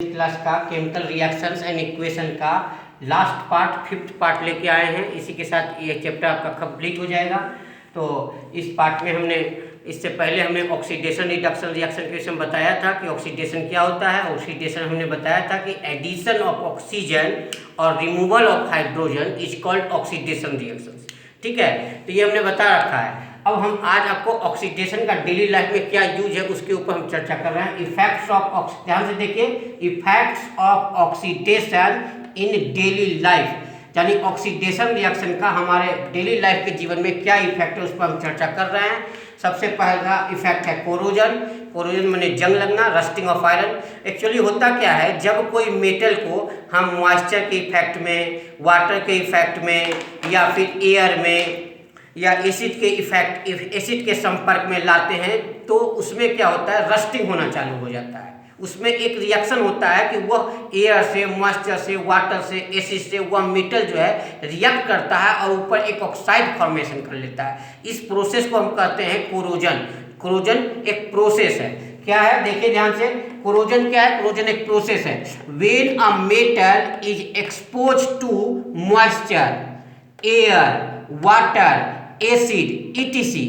Class का chemical reactions and equation का last part 5th part लेके आए हैं। इसी के साथ ये चैप्टर आपका कंप्लीट हो जाएगा। तो इस पार्ट में हमने इससे पहले हमने ऑक्सीडेशन रिडक्शन रिएक्शन के विषय में बताया था कि ऑक्सीडेशन क्या होता है। ऑक्सीडेशन हमने बताया था कि एडिशन ऑफ ऑक्सीजन और removal of hydrogen is called oxidation reaction. ठीक है, तो ये हमने बता रखा है। अब हम आज आपको ऑक्सीडेशन का डेली लाइफ में क्या यूज है उसके ऊपर हम चर्चा कर रहे हैं। इफेक्ट्स ऑफ, ध्यान से देखिए, effects of oxidation in daily life, यानी ऑक्सीडेशन रिएक्शन का हमारे डेली लाइफ के जीवन में क्या इफेक्ट है उस पर हम चर्चा कर रहे हैं। सबसे पहला इफेक्ट है कोरोजन। कोरोजन माने जंग लगना, रस्टिंग ऑफ आयरन। एक्चुअली होता क्या है, जब कोई मेटल को हम मॉइस्चर के इफेक्ट में, वाटर के इफेक्ट में, या फिर एयर में, या एसिड के इफेक्ट, एसिड के संपर्क में लाते हैं तो उसमें क्या होता है, रस्टिंग होना चालू हो जाता है। उसमें एक रिएक्शन होता है कि वह एयर से, मॉइस्चर से, वाटर से, एसिड से वह मेटल जो है रिएक्ट करता है और ऊपर एक ऑक्साइड फॉर्मेशन कर लेता है। इस प्रोसेस को हम कहते हैं कोरोजन। कोरोजन एक प्रोसेस है। क्या है, देखिए ध्यान से, कोरोजन क्या है, कोरोजन एक प्रोसेस है। When a metal is exposed to moisture, air, water, acid etc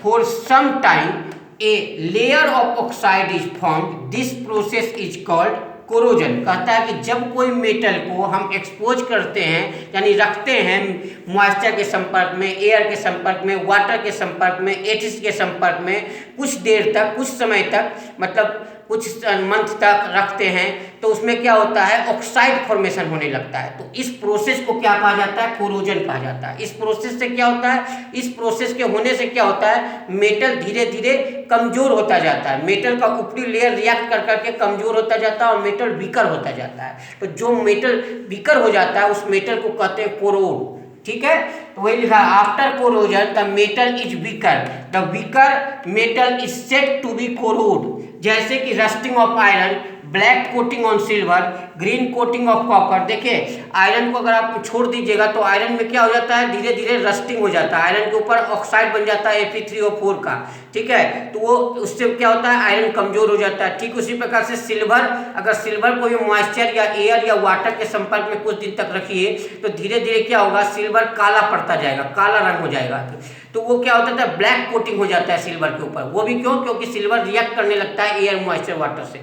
for some time a layer of oxide is formed. This process is called corrosion. कहता है कि जब कोई मेटल को हम एक्सपोज करते हैं, यानी रखते हैं मॉइस्चर के संपर्क में, एयर के संपर्क में, वाटर के संपर्क में, एसिड के संपर्क में, कुछ देर तक, कुछ समय तक, मतलब कुछ मंथ तक रखते हैं, तो उसमें क्या होता है, ऑक्साइड फॉर्मेशन होने लगता है। तो इस प्रोसेस को क्या कहा जाता है, कोरोजन कहा जाता है। इस प्रोसेस से क्या होता है, इस प्रोसेस के होने से क्या होता है, मेटल धीरे धीरे कमजोर होता जाता है। मेटल का ऊपरी लेयर रिएक्ट कर करके कमजोर होता जाता है और मेटल वीकर होता जाता है। तो जो मेटल वीकर हो जाता है उस मेटल को कहते हैं कोरोड। ठीक है, तो वही लिखा, after corrosion the metal is weaker, the weaker metal is said to be corroded. जैसे कि rusting of iron, black coating on silver, green coating of copper. देखिए आयरन को अगर आप छोड़ दीजिएगा तो आयरन में क्या हो जाता है, धीरे धीरे रस्टिंग हो जाता है। आयरन के ऊपर ऑक्साइड बन जाता है Fe3O4 का। ठीक है, तो वो उससे क्या होता है, आयरन कमजोर हो जाता है। ठीक उसी प्रकार से सिल्वर, अगर सिल्वर को मॉइस्चर या एयर या वाटर के संपर्क में कुछ दिन तक रखिए तो धीरे धीरे क्या होगा, सिल्वर काला पड़ता जाएगा, काला रंग हो जाएगा। तो वो क्या होता है, ब्लैक कोटिंग हो जाता है सिल्वर के ऊपर। वो भी क्यों, क्योंकि सिल्वर रिएक्ट करने लगता है एयर, मॉइस्चर, वाटर से।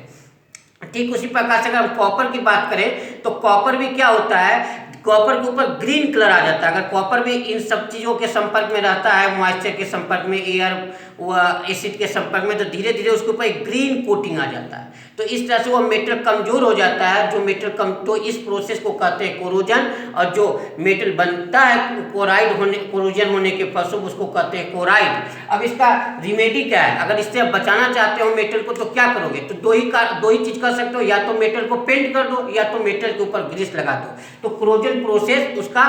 ठीक उसी प्रकार से अगर हम कॉपर की बात करें तो कॉपर भी क्या होता है, कॉपर के ऊपर ग्रीन कलर आ जाता है। अगर कॉपर भी इन सब चीज़ों के संपर्क में रहता है, मॉइस्चर के संपर्क में, एयर व एसिड के संपर्क में, तो धीरे धीरे उसके ऊपर एक ग्रीन कोटिंग आ जाता है। तो इस तरह से वो मेटल कमजोर हो जाता है। जो मेटल कम, तो इस प्रोसेस को कहते हैं कोरोजन। और जो मेटल बनता है कोराइड होने, कोरोजन होने के फलस्वरूप उसको कहते हैं कोराइड। अब इसका रिमेडी क्या है, अगर इससे आप बचाना चाहते हो मेटल को तो क्या करोगे, तो दो ही चीज कर सकते हो, या तो मेटल को पेंट कर दो या तो मेटल के ऊपर ग्रीस लगा दो। तो कोरोजन प्रोसेस उसका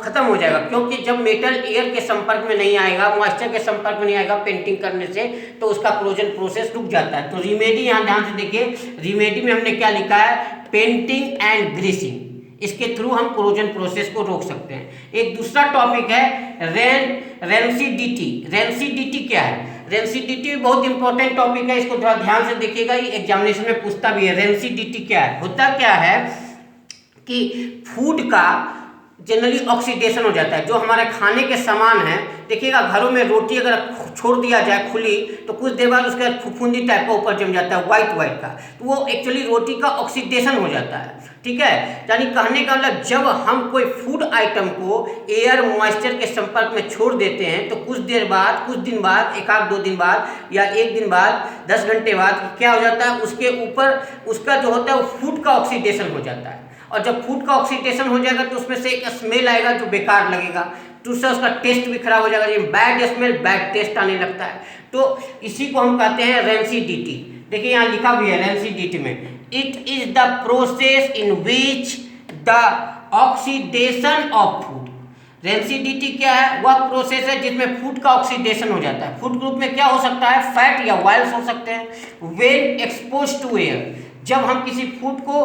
खत्म हो जाएगा, क्योंकि जब मेटल एयर के संपर्क में नहीं आएगा, मॉइस्चर के संपर्क में नहीं आएगा पेंटिंग करने से, तो उसका कोरोजन प्रोसेस रुक जाता है। तो रिमेडी यहाँ ध्यान से देखिए, रिमेडी में हमने क्या लिखा है, पेंटिंग एंड ग्रीसिंग। इसके थ्रू हम कोरोजन प्रोसेस को रोक सकते हैं। एक दूसरा टॉपिक है रेंसिडिटी। रेंसिडिटी क्या है, रेंसिडिटी बहुत इंपॉर्टेंट टॉपिक है, इसको थोड़ा ध्यान से देखिएगा, ये एग्जामिनेशन में पूछता भी है। रेंसिडिटी क्या है, होता क्या है कि फूड का जनरली ऑक्सीडेशन हो जाता है। जो हमारे खाने के सामान है, देखिएगा घरों में रोटी अगर छोड़ दिया जाए खुली तो कुछ देर बाद उसका फुफुंदी टाइप का ऊपर जम जाता है, व्हाइट का, तो वो एक्चुअली रोटी का ऑक्सीडेशन हो जाता है। ठीक है, यानी कहने का मतलब जब हम कोई फूड आइटम को एयर, मॉइस्चर के संपर्क में छोड़ देते हैं तो कुछ देर बाद, कुछ दिन बाद, एक आध 2 दिन बाद या 1 दिन बाद, 10 घंटे बाद क्या हो जाता है, उसके ऊपर उसका जो होता है वो फूड का ऑक्सीडेशन हो जाता है। और जब फूड का ऑक्सीडेशन हो जाएगा तो उसमें से एक स्मेल आएगा जो बेकार लगेगा, दूसरा उसका टेस्ट भी खराब हो जाएगा, ये बैड स्मेल, बैड टेस्ट आने लगता है। तो इसी को हम कहते हैं रेंसिडिटी। देखिए यहाँ लिखा भी है रेंसिडिटी में, it is the process in which the oxidation of food. Rancidity क्या है, वह प्रोसेस है जिसमें फूड का ऑक्सीडेशन हो जाता है। फूड ग्रुप में क्या हो सकता है, फैट या ऑयल्स हो सकते हैं। व्हेन एक्सपोज्ड टू एयर, जब हम किसी फूड को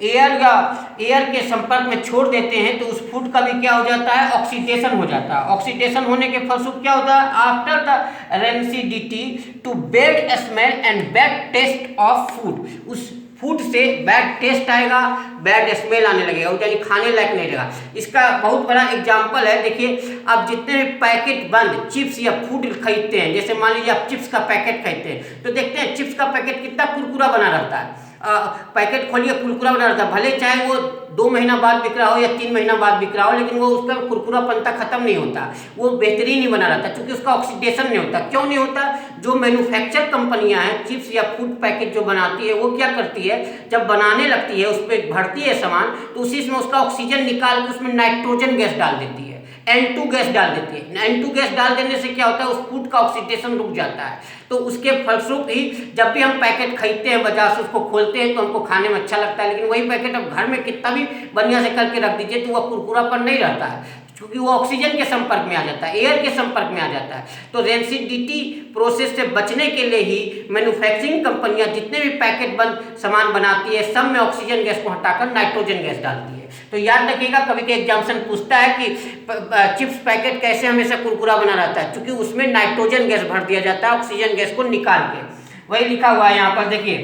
एयर के संपर्क में छोड़ देते हैं तो उस फूड का भी क्या हो जाता है, ऑक्सीडेशन हो जाता है। ऑक्सीडेशन होने के फलस्वरूप क्या होता है, after the rancidity to bad smell and bad taste of food, उस फूड से बैड टेस्ट आएगा, बैड स्मेल आने लगेगा, यानी खाने लायक नहीं रहेगा। इसका बहुत बड़ा एग्जाम्पल है, देखिए आप जितने भी पैकेट बंद चिप्स या फूड खरीदते हैं, जैसे मान लीजिए आप चिप्स का पैकेट खरीदते हैं तो देखते हैं चिप्स का पैकेट कितना कुरकुरा बना रहता है। पैकेट खोलिए कुरकुरा बना रहता है, भले चाहे वो 2 महीना बाद बिक रहा हो या 3 महीना बाद बिक रहा हो, लेकिन वो उसका कुरकुरापनता खत्म नहीं होता, वो बेहतरीन ही बना रहता है, क्योंकि उसका ऑक्सीडेशन नहीं होता। क्यों नहीं होता? जो मैन्युफैक्चर कंपनियां हैं चिप्स या फूड पैकेट जो बनाती है, वो क्या करती है, जब बनाने लगती है उस पर भरती है सामान, तो उसी में उसका ऑक्सीजन निकाल के उसमें नाइट्रोजन गैस डाल देती है, N2 गैस डाल देती है। N2 गैस डाल देने से क्या होता है, उस फूड का ऑक्सीडेशन रुक जाता है। तो उसके फलस्वरूप ही जब भी हम पैकेट खरीदते हैं बाजार से, उसको खोलते हैं तो हमको खाने में अच्छा लगता है, लेकिन वही पैकेट अब घर में कितना भी बढ़िया से करके रख दीजिए तो वह कुरकुरापन नहीं रहता है, क्योंकि वो ऑक्सीजन के संपर्क में आ जाता है, एयर के संपर्क में आ जाता है। तो रेंसिडिटी प्रोसेस से बचने के लिए ही मैन्युफैक्चरिंग कंपनियां जितने भी पैकेट बंद सामान बनाती है, सब में ऑक्सीजन गैस को हटाकर नाइट्रोजन गैस डालती है। तो याद रखिएगा, कभी के एग्जामिनेशन पूछता है कि चिप्स पैकेट कैसे हमेशा कुरकुरा बना रहता है, क्योंकि उसमें नाइट्रोजन गैस भर दिया जाता है ऑक्सीजन गैस को निकाल के। वही लिखा हुआ है यहाँ पर, देखिए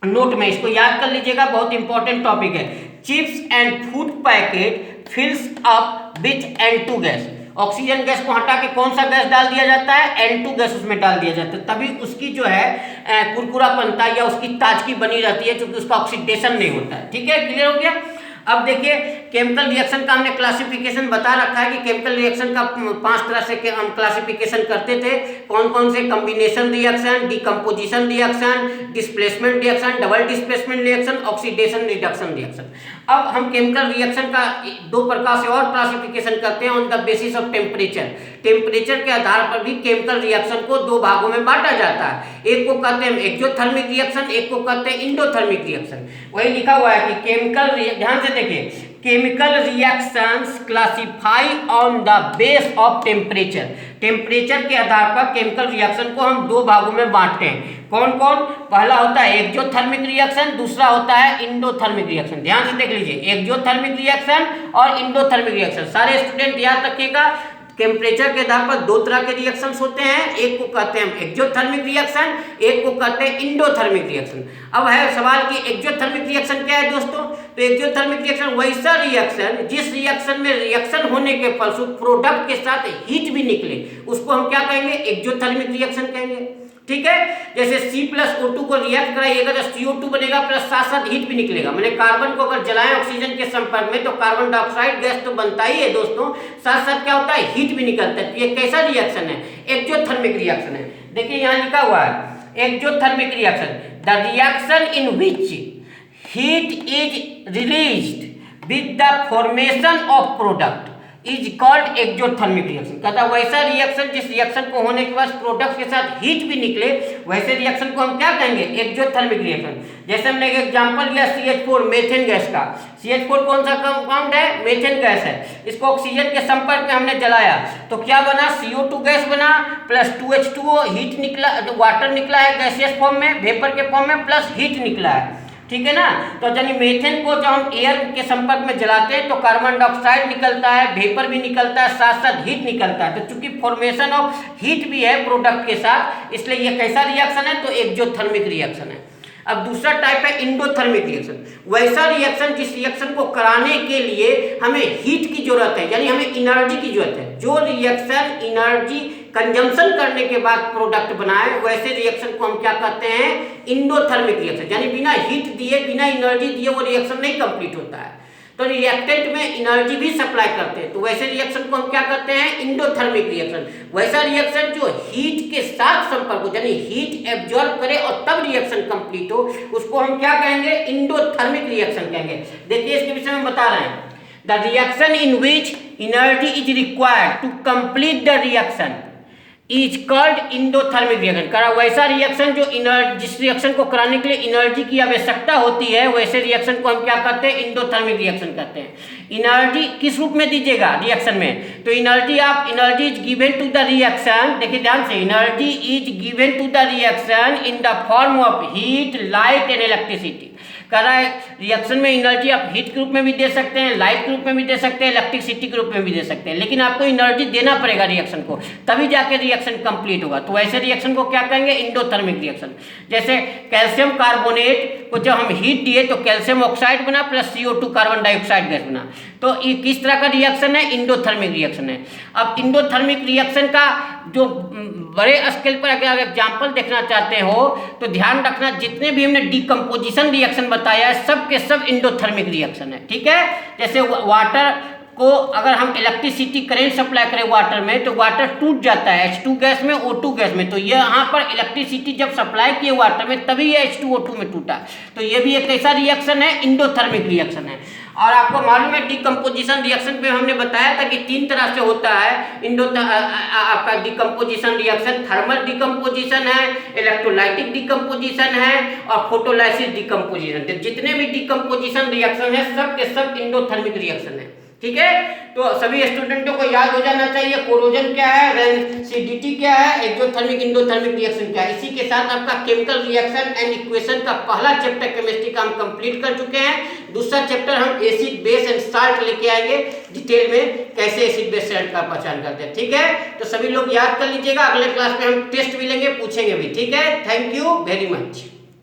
नोट में, इसको याद कर लीजिएगा, बहुत इंपॉर्टेंट टॉपिक है। Chips and food packet फिल्स up with N2 gas. Oxygen gas को हटा के कौन सा गैस डाल दिया जाता है, N2 गैस उसमें डाल दिया जाता है, तभी उसकी जो है कुरकुरापनता या उसकी ताजगी बनी रहती है, क्योंकि उसका ऑक्सीडेशन नहीं होता है। ठीक है, क्लियर हो गया। अब देखिए केमिकल रिएक्शन का हमने क्लासिफिकेशन बता रखा है कि केमिकल रिएक्शन का 5 तरह से हम क्लासिफिकेशन करते थे। कौन कौन से? Combination reaction, decomposition reaction, displacement reaction, double displacement reaction, oxidation reduction reaction. अब हम केमिकल रिएक्शन का 2 प्रकार से और क्लासिफिकेशन करते हैं on the basis of temperature. Temperature के आधार पर भी केमिकल रिएक्शन को 2 भागों में बांटा जाता है। एक को कहते हैं एक्सोथर्मिक रिएक्शन, एक को कहते हैं इंडोथर्मिक रिएक्शन। वही लिखा हुआ है कि केमिकल, ध्यान से देखिए, chemical reactions classify on the base of temperature. Temperature के आधार पर केमिकल रिएक्शन को हम 2 भागों में बांटते हैं। कौन कौन? पहला होता है एक्सोथर्मिक रिएक्शन, दूसरा होता है इंडोथर्मिक रिएक्शन। ध्यान से देख लीजिए, एक्सोथर्मिक रिएक्शन और इंडोथर्मिक रिएक्शन। सारे स्टूडेंट याद रखिएगा, टेम्परेचर के आधार पर 2 तरह के रिएक्शंस होते हैं, एक को कहते हैं एक्सोथर्मिक रिएक्शन, एक को कहते हैं इंडोथर्मिक रिएक्शन। अब है सवाल कि एक्सोथर्मिक रिएक्शन क्या है दोस्तों? तो एक्सोथर्मिक रिएक्शन वैसा रिएक्शन जिस रिएक्शन में रिएक्शन होने के फलस्वरूप प्रोडक्ट के साथ हीट भी निकले, उसको हम क्या कहेंगे? एक्सोथर्मिक रिएक्शन कहेंगे। ठीक है, जैसे C+O2 को रिएक्ट कराइएगा तो CO2 बनेगा, प्लस साथ साथ हीट भी निकलेगा। मैंने कार्बन को अगर जलाएं ऑक्सीजन के संपर्क में तो कार्बन डाइऑक्साइड गैस तो बनता ही है दोस्तों, साथ साथ क्या होता है? हीट भी निकलता है। तो ये कैसा रिएक्शन है? एक्सोथर्मिक रिएक्शन है। देखिए यहाँ लिखा हुआ है exothermic reaction, the reaction in which heat is released with the formation of product is called exothermic reaction. कहता है वैसा रिएक्शन जिस रिएक्शन को होने के बाद प्रोडक्ट के साथ हीट भी निकले, वैसे रिएक्शन को हम क्या कहेंगे? Exothermic reaction. जैसे हमने एक एग्जांपल लिया CH4 मेथेन गैस का। CH4 कौन सा कंपाउंड है? मेथेन गैस है। इसको ऑक्सीजन के संपर्क में हमने जलाया तो क्या बना? CO2 गैस बना, प्लस 2H2O हीट निकला, वाटर निकला है गैसियस फॉर्म में, वेपर के फॉर्म में, प्लस हीट निकला है। ठीक है ना। तो यानी मेथेन को जब हम एयर के संपर्क में जलाते हैं तो कार्बन डाइऑक्साइड निकलता है, वेपर भी निकलता है, साथ साथ हीट निकलता है। तो चूंकि फॉर्मेशन ऑफ हीट भी है प्रोडक्ट के साथ, इसलिए ये कैसा रिएक्शन है? तो एक्सोथर्मिक रिएक्शन है। अब दूसरा टाइप है इंडोथर्मिक रिएक्शन। वैसा रिएक्शन जिस रिएक्शन को कराने के लिए हमें हीट की जरूरत है, यानी हमें एनर्जी की जरूरत है। जो रिएक्शन एनर्जी कंजम्पशन करने के बाद प्रोडक्ट बनाए, वैसे रिएक्शन को हम क्या कहते हैं? Endothermic reaction. यानी बिना हीट दिए, बिना एनर्जी दिए वो रिएक्शन नहीं कंप्लीट होता है। तो रिएक्टेंट में एनर्जी भी सप्लाई करते हैं, तो वैसे रिएक्शन को हम क्या कहते हैं? Endothermic reaction. वैसा रिएक्शन जो हीट के साथ संपर्क हो, यानी हीट एब्जॉर्ब करे और तब रिएक्शन कंप्लीट हो, उसको हम क्या कहेंगे? इंडोथर्मिक रिएक्शन कहेंगे। देखिए इसके विषय में बता रहे हैं, the reaction in which energy is required to complete the reaction is called endothermic reaction. करा वैसा रिएक्शन जो जिस रिएक्शन को कराने के लिए एनर्जी की आवश्यकता होती है, वैसे रिएक्शन को हम क्या कहते हैं? इंडोथर्मिक रिएक्शन कहते हैं। एनर्जी किस रूप में दीजिएगा रिएक्शन में? तो energy is given to the reaction, देखिए ध्यान से, energy is given to the reaction in the form of heat, light and electricity. कह रहा है रिएक्शन में एनर्जी आप हीट के रूप में भी दे सकते हैं, लाइट के रूप में भी दे सकते हैं, इलेक्ट्रिसिटी के रूप में भी दे सकते हैं, लेकिन आपको एनर्जी देना पड़ेगा रिएक्शन को, तभी जाके रिएक्शन कंप्लीट होगा। तो ऐसे रिएक्शन को क्या कहेंगे? Endothermic reaction. जैसे कैल्शियम कार्बोनेट को जब हम हीट दिए तो कैल्शियम ऑक्साइड बना plus CO2 carbon dioxide gas बना, तो ये किस तरह का रिएक्शन है? इंडोथर्मिक रिएक्शन है। अब इंडोथर्मिक रिएक्शन का जो बड़े स्केल पर अगर एग्जाम्पल देखना चाहते हो तो ध्यान रखना, जितने भी हमने डिकम्पोजिशन रिएक्शन बताया है सब के सब इंडोथर्मिक रिएक्शन है, ठीक है। जैसे वाटर को अगर हम इलेक्ट्रिसिटी करंट सप्लाई करें वाटर में तो वाटर टूट जाता है H2 गैस में, O2 गैस में, तो ये यहाँ पर इलेक्ट्रिसिटी जब सप्लाई किए वाटर में तभी ये H2O2 में टूटा, तो ये भी एक ऐसा रिएक्शन है, इंडोथर्मिक रिएक्शन है। और आपको मालूम है डिकम्पोजिशन रिएक्शन पे हमने बताया था कि 3 तरह से होता है आपका डिकम्पोजिशन रिएक्शन, थर्मल डिकम्पोजिशन है, इलेक्ट्रोलाइटिक डिकम्पोजिशन है और फोटोलाइसिस डिकम्पोजिशन। जितने भी डिकम्पोजिशन रिएक्शन है सब के सब इंडोथर्मिक रिएक्शन है, ठीक है। तो सभी स्टूडेंटों को याद हो जाना चाहिए कोरोजन क्या है, रेसिडिटी क्या है, एक्सोथर्मिक इंडोथर्मिक रिएक्शन क्या है। इसी के साथ आपका केमिकल रिएक्शन एंड इक्वेशन का पहला चैप्टर केमिस्ट्री का हम कंप्लीट कर चुके हैं। दूसरा चैप्टर हम एसिड बेस एंड साल्ट लेके आएंगे डिटेल में, कैसे एसिड बेस साल्ट का पहचान करते हैं, ठीक है। तो सभी लोग याद कर लीजिएगा, अगले क्लास में हम टेस्ट भी लेंगे, पूछेंगे भी, ठीक है। Thank you very much.